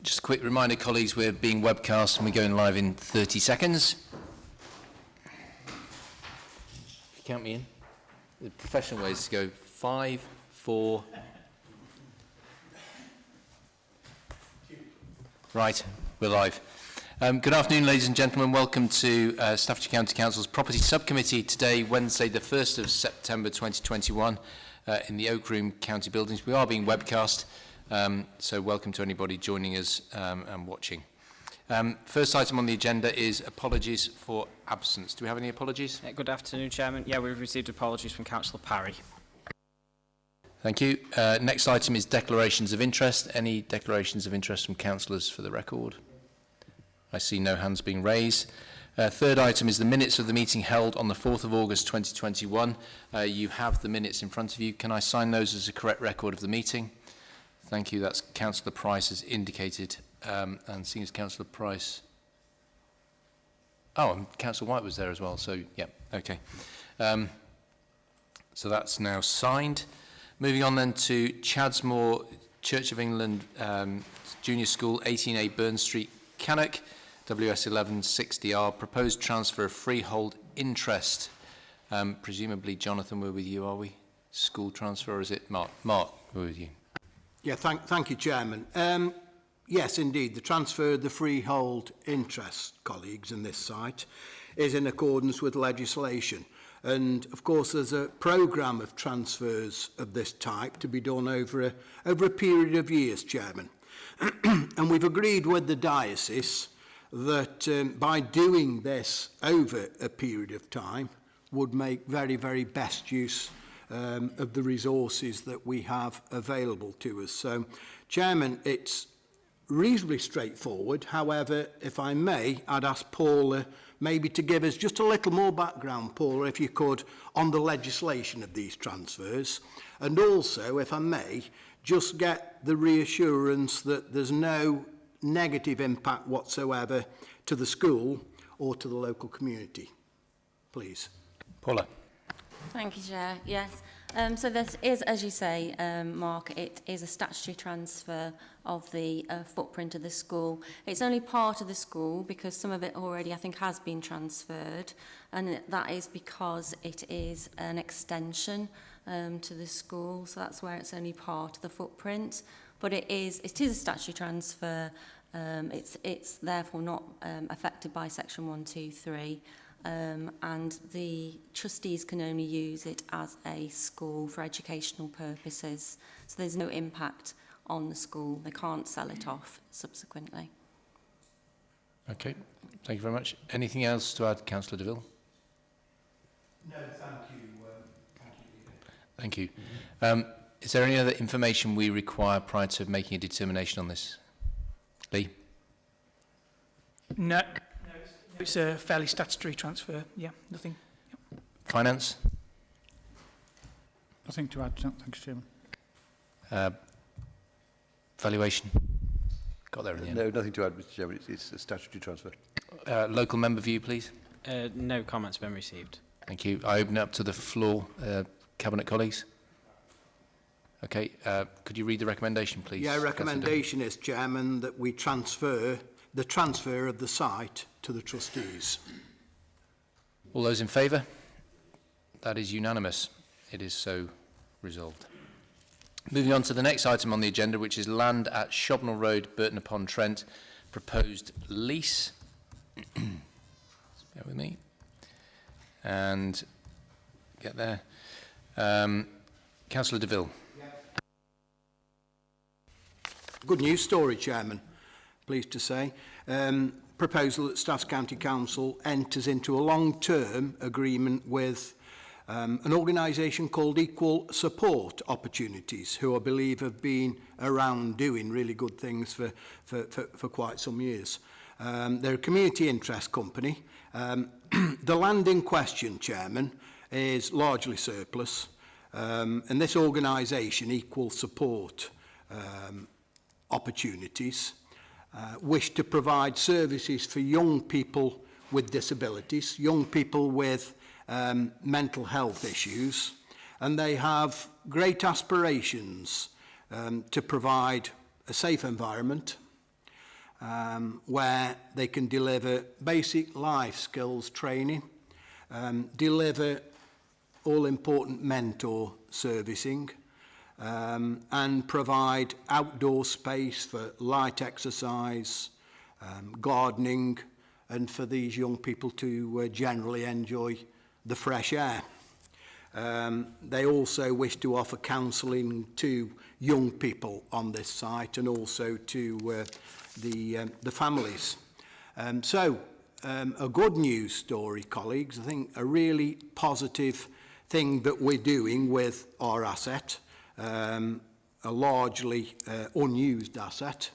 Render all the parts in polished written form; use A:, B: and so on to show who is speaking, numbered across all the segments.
A: Just a quick reminder, colleagues, we're being webcast and we're going live in 30 seconds. If you count me in, the professional way is to go 5, 4. Right, we're live. Good afternoon, ladies and gentlemen. Welcome to Staffordshire County Council's Property Subcommittee today, Wednesday, the 1st of September 2021, in the Oak Room County Buildings. We are being webcast, so welcome to anybody joining us and watching. First item on the agenda is apologies for absence. Do we have any apologies?
B: Good afternoon, Chairman. Yeah, we've received apologies from Councillor Parry.
A: Thank you. Next item is declarations of interest. Any declarations of interest from councillors for the record? I see no hands being raised. Third item is the minutes of the meeting held on the 4th of August 2021. You have the minutes in front of you. Can I sign those as a correct record of the meeting? Thank you. That's Councillor Price as indicated. And seeing as Councillor Price... Oh, and Councillor White was there as well. So, yeah, okay. So that's now signed. Moving on then to Chadsmore Church of England Junior School, 18A Burn Street, Cannock, WS11 60R, proposed transfer of freehold interest. Presumably, Jonathan, we're with you, are we? School transfer, or is it Mark? Mark, we're with you.
C: Yeah, thank you, Chairman. Yes, indeed, the transfer of the freehold interest, colleagues, in this site is in accordance with legislation. And, of course, there's a programme of transfers of this type to be done over a period of years, Chairman. And we've agreed with the diocese that by doing this over a period of time would make very, very best use of the resources that we have available to us. So, Chairman, it's reasonably straightforward. However, if I may, I'd ask Paula maybe to give us just a little more background, Paula, if you could, on the legislation of these transfers. And also, if I may, just get the reassurance that there's no negative impact whatsoever to the school or to the local community. Please.
A: Paula.
D: Thank you, Chair. Yes. So this is, as you say, Mark, it is a statutory transfer of the footprint of the school. It's only part of the school because some of it already, I think, has been transferred, and that is because it is an extension to the school, so that's where it's only part of the footprint. But it is a statutory transfer. It's therefore not affected by Section 123. And the trustees can only use it as a school for educational purposes. So there's no impact on the school. They can't sell it off subsequently.
A: Okay, thank you very much. Anything else to add, Councillor DeVille?
C: No, thank you.
A: Thank you. Is there any other information we require prior to making a determination on this? Lee?
E: No. It's a fairly statutory transfer. Yeah, nothing. Yep.
A: Finance?
F: Nothing to add. Thanks, Chairman.
A: Valuation? Got there in the end.
G: No, nothing to add, Mr. Chairman. It's a statutory transfer.
A: Local member view, please.
B: No comments been received.
A: Thank you. I open it up to the floor. Cabinet colleagues? Okay. Could you read the recommendation, please?
C: Yeah, recommendation is, Chairman, that we transfer of the site to the trustees.
A: All those in favour? That is unanimous. It is so resolved. Moving on to the next item on the agenda, which is land at Shobnall Road, Burton upon Trent, proposed lease. Bear with me. And get there. Councillor DeVille.
C: Good news story, Chairman. Pleased to say. Proposal that Staffs County Council enters into a long-term agreement with an organisation called Equal Support Opportunities, who I believe have been around doing really good things for quite some years. They're a community interest company. The land in question, Chairman, is largely surplus, and this organisation, Equal Support Opportunities, wish to provide services for young people with disabilities, young people with mental health issues, and they have great aspirations to provide a safe environment, where they can deliver basic life skills training, deliver all-important mentor servicing, and provide outdoor space for light exercise, gardening, and for these young people to generally enjoy the fresh air. They also wish to offer counselling to young people on this site and also to the families. A good news story, colleagues. I think a really positive thing that we're doing with our asset, a largely unused asset.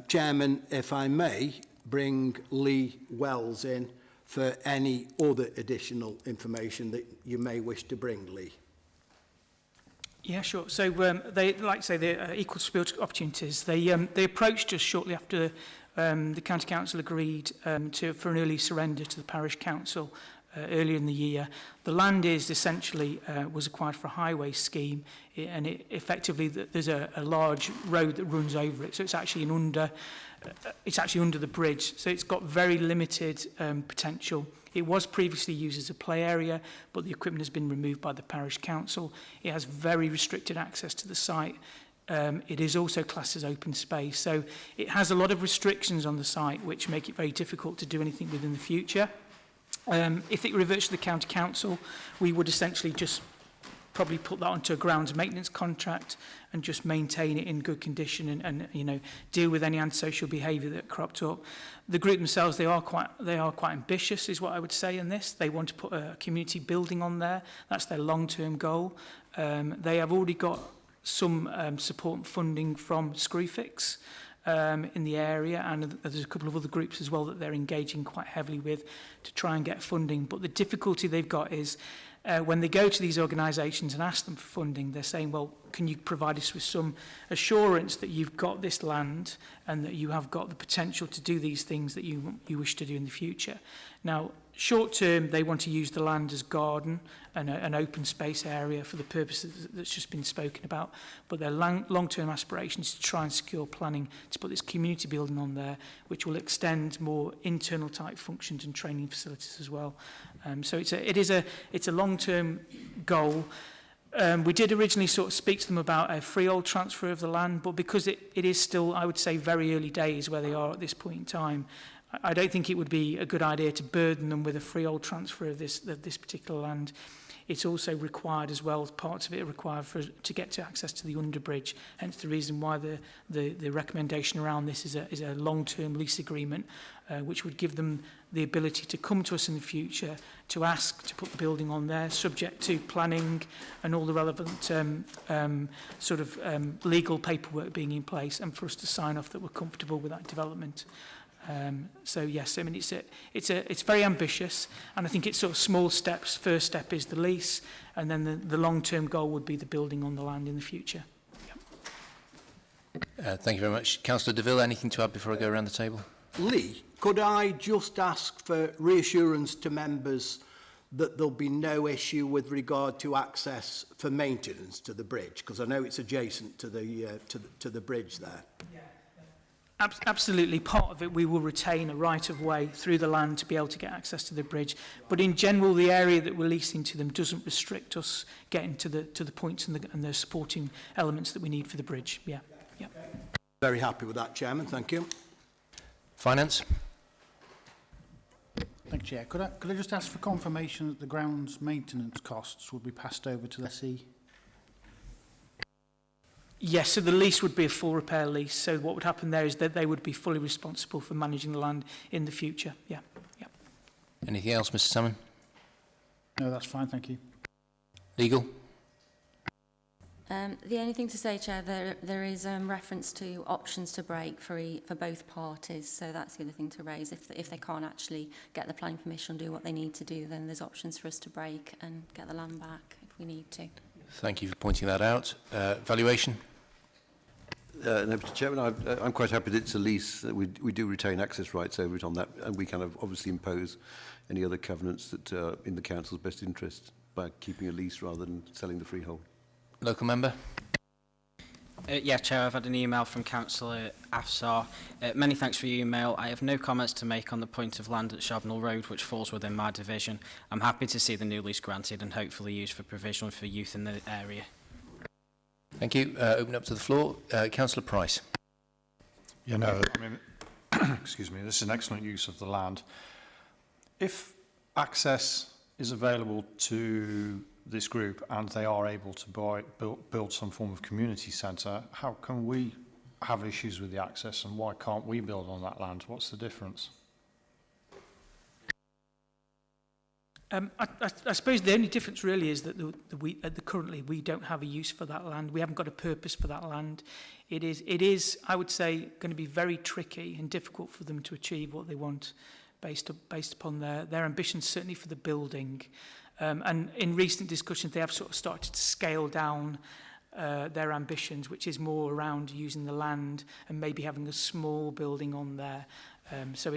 C: Chairman, if I may bring Lee Wells in for any other additional information that you may wish to bring, Lee.
E: Yeah, sure. So they, like I say, the equal spirit opportunities. They approached us shortly after the county council agreed for an early surrender to the parish council earlier in the year. The land is essentially was acquired for a highway scheme, and effectively there's a large road that runs over it. So it's actually under the bridge. So it's got very limited potential. It was previously used as a play area, but the equipment has been removed by the parish council. It has very restricted access to the site. It is also classed as open space. So it has a lot of restrictions on the site, which make it very difficult to do anything within the future. If it reverts to the county council, we would essentially just probably put that onto a grounds maintenance contract and just maintain it in good condition and you know, deal with any antisocial behaviour that cropped up. The group themselves, they are quite ambitious, is what I would say in this. They want to put a community building on there. That's their long-term goal. They have already got some support and funding from Screwfix in the area, and there's a couple of other groups as well that they're engaging quite heavily with to try and get funding. But the difficulty they've got is when they go to these organisations and ask them for funding, they're saying, well, can you provide us with some assurance that you've got this land and that you have got the potential to do these things that you wish to do in the future? Now, short term, they want to use the land as garden and an open space area for the purposes that's just been spoken about. But their long-term aspiration is to try and secure planning to put this community building on there, which will extend more internal type functions and training facilities as well. So it's a long-term goal. We did originally sort of speak to them about a freehold transfer of the land, but because it is still, I would say, very early days where they are at this point in time, I don't think it would be a good idea to burden them with a freehold transfer of this particular land. It's also required as well, parts of it are required to get to access to the underbridge, hence the reason why the recommendation around this is a long-term lease agreement, which would give them the ability to come to us in the future to ask to put the building on there, subject to planning and all the relevant legal paperwork being in place, and for us to sign off that we're comfortable with that development. So yes, I mean it's very ambitious, and I think it's sort of small steps. First step is the lease, and then the long-term goal would be the building on the land in the future.
A: Thank you very much. Councillor DeVille, anything to add before I go around the table?
C: Lee, could I just ask for reassurance to members that there'll be no issue with regard to access for maintenance to the bridge, because I know it's adjacent to the bridge there.
E: Yeah. Absolutely. Part of it, we will retain a right of way through the land to be able to get access to the bridge. But in general, the area that we're leasing to them doesn't restrict us getting to the points and the supporting elements that we need for the bridge. Yeah. Yeah.
C: Very happy with that, Chairman. Thank you.
A: Finance.
F: Thank you, Chair. Could I just ask for confirmation that the grounds maintenance costs would be passed over to the lessee?
E: Yes, so the lease would be a full repair lease. So what would happen there is that they would be fully responsible for managing the land in the future. Yeah, yeah.
A: Anything else, Mr. Salmon?
F: No, that's fine, thank you.
A: Legal?
D: The only thing to say, Chair, there is reference to options to break for both parties. So that's the other thing to raise. If they can't actually get the planning permission, do what they need to do, then there's options for us to break and get the land back if we need to.
A: Thank you for pointing that out. Valuation?
G: No, Mr. Chairman, I'm quite happy that it's a lease. We do retain access rights over it on that, and we kind of obviously impose any other covenants that are in the council's best interest by keeping a lease rather than selling the freehold.
A: Local member?
B: Yeah, Chair, I've had an email from Councillor Afsar. Many thanks for your email. I have no comments to make on the point of land at Shobnall Road, which falls within my division. I'm happy to see the new lease granted and hopefully used for provision for youth in the area.
A: Thank you. Open up to the floor. Councillor Price.
H: Yeah, no, I mean, excuse me, this is an excellent use of the land. If access is available to this group and they are able to build some form of community centre, how can we have issues with the access and why can't we build on that land? What's the difference?
E: I suppose the only difference really is that currently we don't have a use for that land. We haven't got a purpose for that land. It is, I would say, going to be very tricky and difficult for them to achieve what they want based upon their ambitions, certainly for the building. And in recent discussions, they have sort of started to scale down their ambitions, which is more around using the land and maybe having a small building on there. So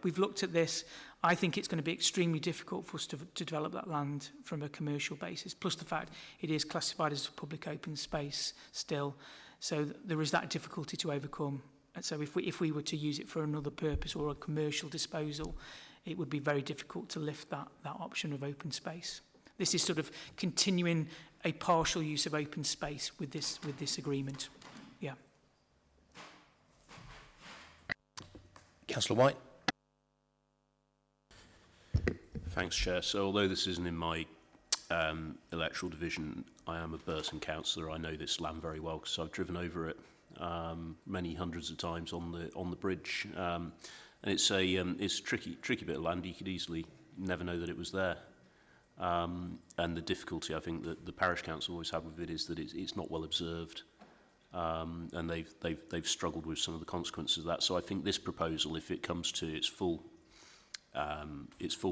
E: we've looked at this. I think it's going to be extremely difficult for us to develop that land from a commercial basis, plus the fact it is classified as a public open space still. So there is that difficulty to overcome. And so if we were to use it for another purpose or a commercial disposal, it would be very difficult to lift that option of open space. This is sort of continuing a partial use of open space with this agreement. Yeah.
A: Councillor White.
I: Thanks, Chair. So although this isn't in my electoral division, I am a Burton councillor. I know this land very well because I've driven over it many hundreds of times on the bridge. And it's a tricky bit of land. You could easily never know that it was there. And the difficulty I think that the parish council always have with it is that it's not well observed. And they've struggled with some of the consequences of that. So I think this proposal, if it comes to its full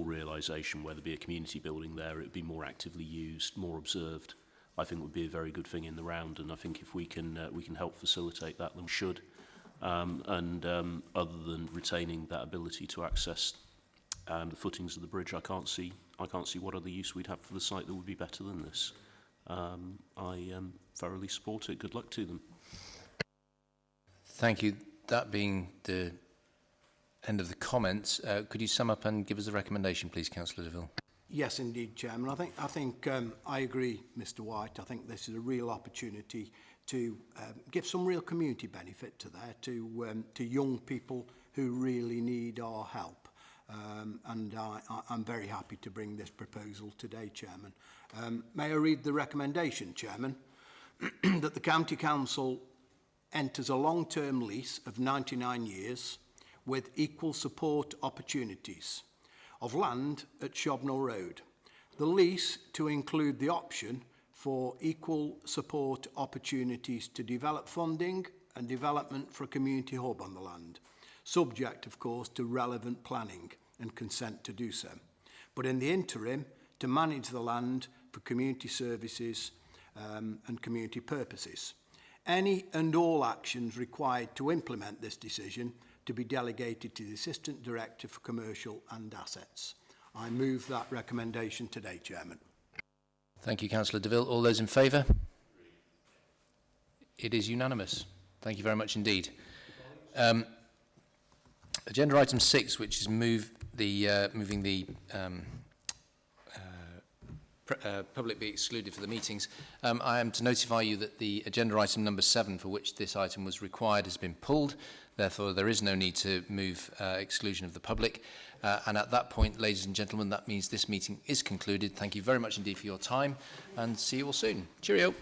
I: realisation, whether it be a community building there, it would be more actively used, more observed, I think would be a very good thing in the round. And I think if we can help facilitate that, then we should. Other than retaining that ability to access the footings of the bridge, I can't see what other use we'd have for the site that would be better than this. I thoroughly support it. Good luck to them.
A: Thank you. That being the end of the comments, could you sum up and give us a recommendation, please, Councillor DeVille?
C: Yes, indeed, Chairman. I think I agree, Mr. White. I think this is a real opportunity to give some real community benefit to young people who really need our help. And I'm very happy to bring this proposal today, Chairman. May I read the recommendation, Chairman? That the County Council enters a long-term lease of 99 years with equal support opportunities of land at Shobnall Road. The lease to include the option for equal support opportunities to develop funding and development for a community hub on the land, subject, of course, to relevant planning and consent to do so. But in the interim, to manage the land for community services and community purposes. Any and all actions required to implement this decision to be delegated to the Assistant Director for Commercial and Assets. I move that recommendation today, Chairman.
A: Thank you, Councillor DeVille. All those in favour? It is unanimous. Thank you very much indeed. Agenda item 6, which is moving the public be excluded for the meetings. I am to notify you that the agenda item number 7, for which this item was required, has been pulled. Therefore, there is no need to move exclusion of the public. And at that point, ladies and gentlemen, that means this meeting is concluded. Thank you very much indeed for your time, and see you all soon. Cheerio.